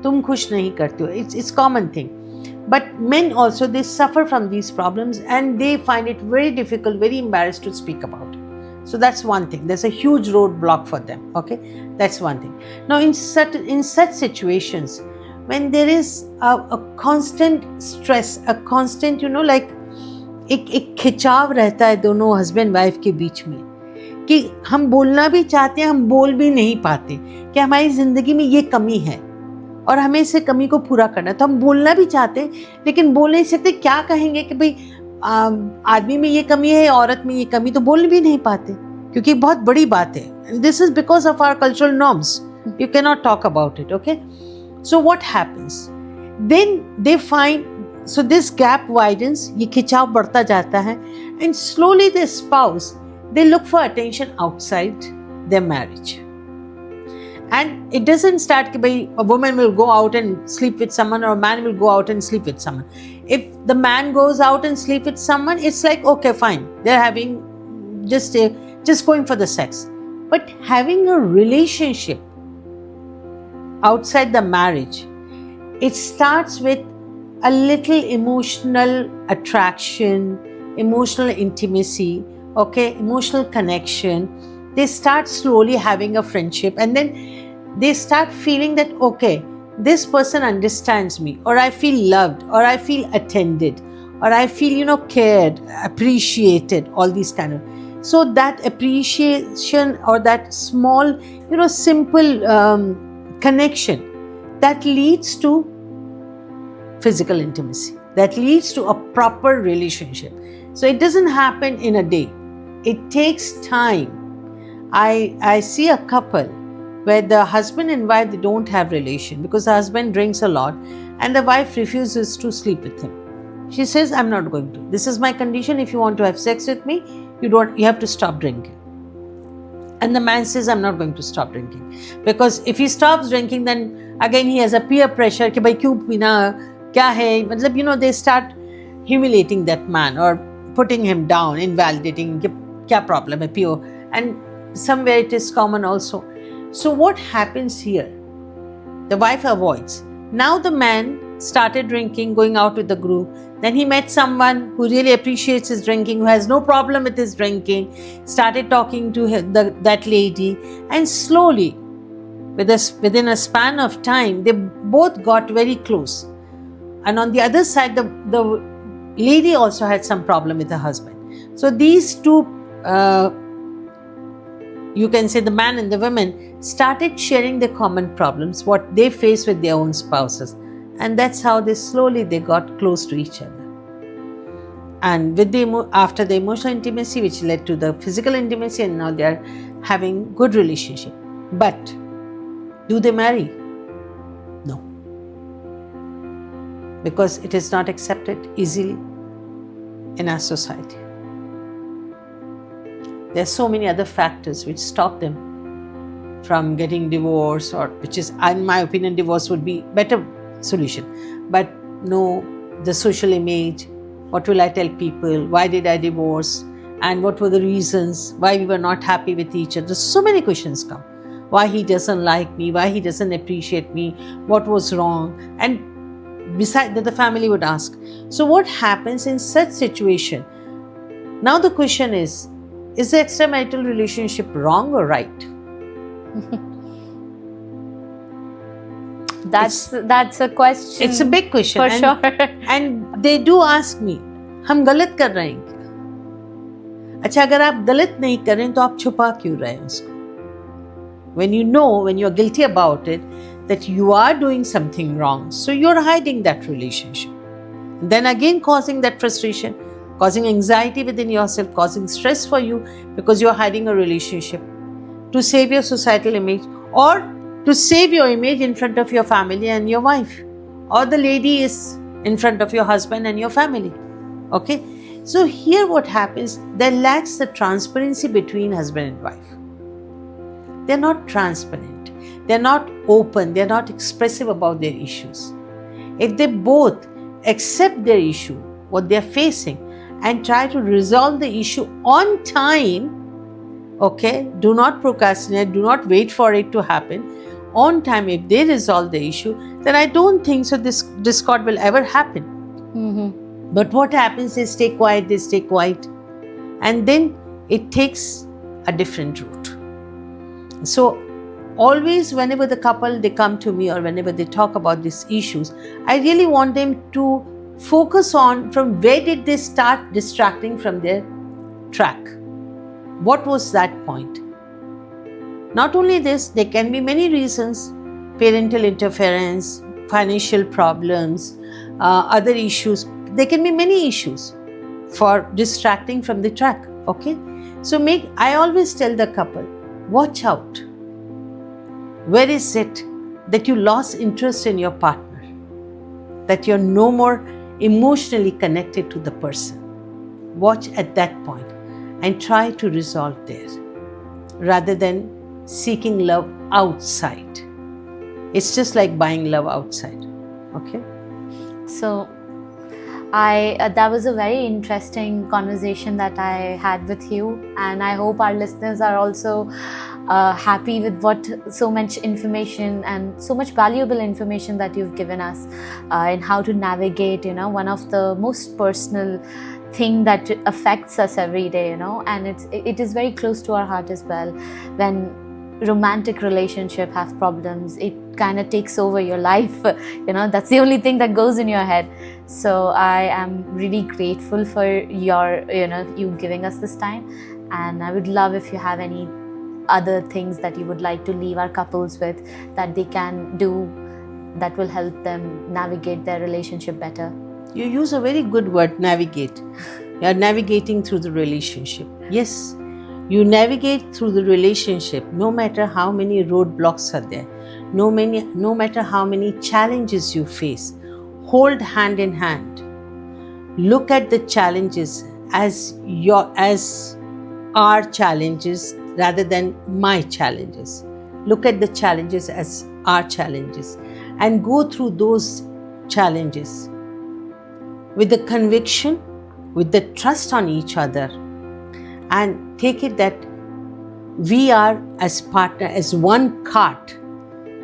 तुम खुश नहीं करती हो. It's common thing. But men also, they suffer from these problems and they find it very difficult, very embarrassed to speak about it. So that's one thing. There's a huge roadblock for them. Okay, that's one thing. Now, in such situations, when there is a constant stress, a constant, like एक खिंचाव रहता है दोनों husband wife के बीच में कि हम बोलना भी चाहते हैं, हम बोल भी नहीं पाते कि हमारी जिंदगी में ये कमी है और हमें इस कमी को पूरा करना है. तो हम बोलना भी चाहते हैं लेकिन बोल नहीं सकते. क्या कहेंगे कि भाई आदमी में ये कमी है, औरत में ये कमी, तो बोल भी नहीं पाते क्योंकि बहुत बड़ी बात है. This is because of our cultural norms. You can not talk about it. Okay, so what happens then? They find, so this gap widens, ये खिंचाव बढ़ता जाता है, and slowly the spouse, they look for attention outside their marriage. And it doesn't start कि भाई a woman will go out and sleep with someone or a man will go out and sleep with someone. If the man goes out and sleep with someone, it's like, okay, fine, they're having just going for the sex. But having a relationship outside the marriage, it starts with a little emotional attraction, emotional intimacy, okay, emotional connection. They start slowly having a friendship, and then they start feeling that, okay, this person understands me, or I feel loved, or I feel attended, or I feel, cared, appreciated, all these kind of. So that appreciation or that small, simple connection, that leads to physical intimacy, that leads to a proper relationship. So it doesn't happen in a day. It takes time. I see a couple where the husband and wife, they don't have relation because the husband drinks a lot and the wife refuses to sleep with him. She says, I'm not going to. This is my condition. If you want to have sex with me, you have to stop drinking. And the man says, I'm not going to stop drinking. Because if he stops drinking, then again he has a peer pressure कि भाई क्यों पीना, क्या है, मतलब they start humiliating that man or putting him down, invalidating कि क्या problem है, पियो. And somewhere it is common also. So what happens here? The wife avoids. Now the man started drinking, going out with the group. Then he met someone who really appreciates his drinking, who has no problem with his drinking, started talking to that lady, and slowly, within a span of time, they both got very close. And on the other side, the lady also had some problem with her husband. So these two, you can say the man and the women, started sharing their common problems, what they face with their own spouses. And that's how they got close to each other. And with after the emotional intimacy, which led to the physical intimacy, and now they are having good relationship. But do they marry? No. Because it is not accepted easily in our society. There are so many other factors which stop them from getting divorced, or which is, in my opinion, divorce would be better solution. But no, the social image, what will I tell people, why did I divorce, and what were the reasons, why we were not happy with each other. So many questions come. Why he doesn't like me, why he doesn't appreciate me, what was wrong, and beside that the family would ask. So what happens in such situation? Now the question is the extramarital relationship wrong or right? That's a question. It's a big question. For and, sure. And they do ask me, हम गलत कर रहे हैं क्या? अच्छा, अगर आप गलत नहीं कर रहे हैं तो आप छुपा क्यों रहे हैं उसको? When you know, when you're guilty about it, that you are doing something wrong, so you're hiding that relationship. Then again causing that frustration, causing anxiety within yourself, causing stress for you because you're hiding a relationship to save your societal image or to save your image in front of your family and your wife, or the lady is in front of your husband and your family. Okay? So here what happens, there lacks the transparency between husband and wife. They're not transparent. They're not open. They're not expressive about their issues. If they both accept their issue, what they're facing, and try to resolve the issue on time, okay, do not procrastinate, do not wait for it to happen. On time, if they resolve the issue, then I don't think so this discord will ever happen. Mm-hmm. But what happens is they stay quiet, and then it takes a different route. So always whenever the couple, they come to me or whenever they talk about these issues, I really want them to focus on from where did they start distracting from their track. What was that point? Not only this, there can be many reasons: parental interference, financial problems, other issues. There can be many issues for distracting from the track. Okay, so I always tell the couple, watch out. Where is it that you lost interest in your partner? That you're no more emotionally connected to the person? Watch at that point and try to resolve there rather than seeking love outside. It's just like buying love outside. Okay? So that was a very interesting conversation that I had with you, and I hope our listeners are also happy with so much information and so much valuable information that you've given us in how to navigate, one of the most personal thing that affects us every day, and it is very close to our heart as well. When romantic relationship have problems, it kind of takes over your life. That's the only thing that goes in your head. So I am really grateful for you giving us this time, and I would love if you have any other things that you would like to leave our couples with that they can do that will help them navigate their relationship better. You use a very good word, navigate. You are navigating through the relationship. Yes, you navigate through the relationship no matter how many roadblocks are there, no matter how many challenges you face. Hold hand in hand. Look at the challenges as our challenges rather than my challenges. Look at the challenges as our challenges and go through those challenges with the conviction, with the trust on each other, and take it that we are as partner, as one cart.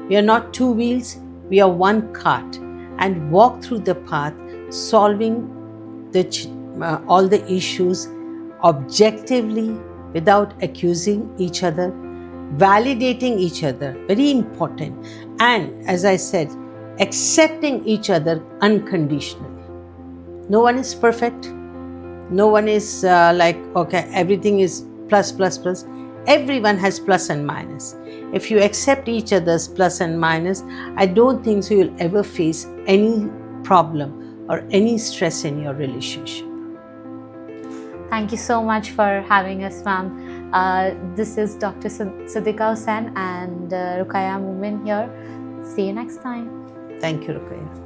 We are not two wheels, we are one cart, and walk through the path solving all the issues objectively, without accusing each other, validating each other, very important. And as I said, accepting each other unconditionally. No one is perfect. No one is okay, everything is plus, plus, plus. Everyone has plus and minus. If you accept each other's plus and minus, I don't think so you'll ever face any problem or any stress in your relationship. Thank you so much for having us, ma'am. This is Dr. Siddiqa Hussain and Ruqayya Moomin here. See you next time. Thank you, Ruqayya.